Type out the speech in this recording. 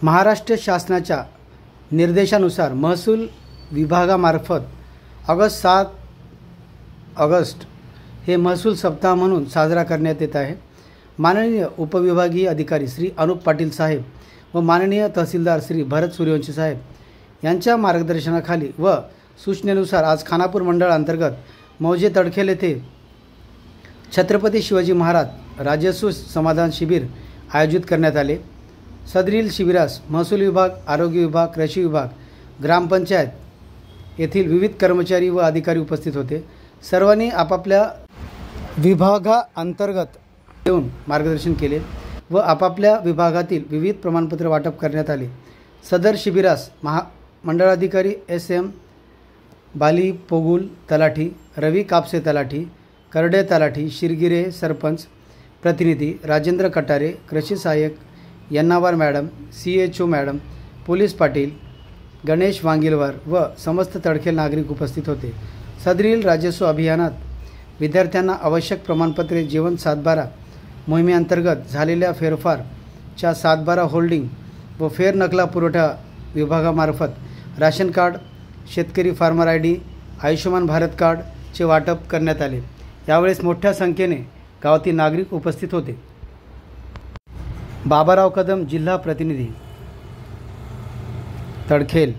महाराष्ट्र शासनाच्या निर्देशानुसार महसूल विभागामार्फत 7 ऑगस्ट हे महसूल सप्ताह म्हणून साजरा करण्यात येत आहे। माननीय उपविभागीय अधिकारी श्री अनुप पाटील साहेब व माननीय तहसीलदार श्री भरत सूर्यवंशी साहेब यांच्या मार्गदर्शनाखाली व सूचनेनुसार आज खानापूर मंडळ अंतर्गत मौजे तडखेल येथे छत्रपती शिवाजी महाराज राजस्व समाधान शिबिर आयोजित करण्यात आले। सदरील शिबिरास महसूल विभाग, आरोग्य विभाग, कृषी विभाग, ग्रामपंचायत येथील विविध कर्मचारी व अधिकारी उपस्थित होते। सर्वांनी आपापल्या विभागाअंतर्गत येऊन मार्गदर्शन केले व आपापल्या विभागातील विविध प्रमाणपत्र वाटप करण्यात आले। सदर शिबिरास मंडळाधिकारी SM बाली पोगुल तलाठी, रवी कापसे तलाठी, करडे तलाठी, शिरगिरे सरपंच प्रतिनिधी, राजेंद्र कटारे कृषी सहाय्यक, Yannawar madam, CHO madam, police Patil, Ganesh Wangilwar व समस्त तडखेल नागरिक उपस्थित होते। सदरील राजस्व अभियानात विद्यार्थ्यांना आवश्यक प्रमाणपत्रे जीवन 7/12 मोहिमेअंतर्गत झालेल्या फेरफारच्या 7/12 होल्डिंग व फेर नकला पुरवठा विभागामार्फत राशन कार्ड, शेतकरी फार्मर ID, आयुष्यमान भारत कार्डचे वाटप करण्यात आले। यावेळेस मोठ्या संख्येने गावातील नागरिक उपस्थित होते। बाबाराव कदम, जिल्हा प्रतिनिधी, तडखेल।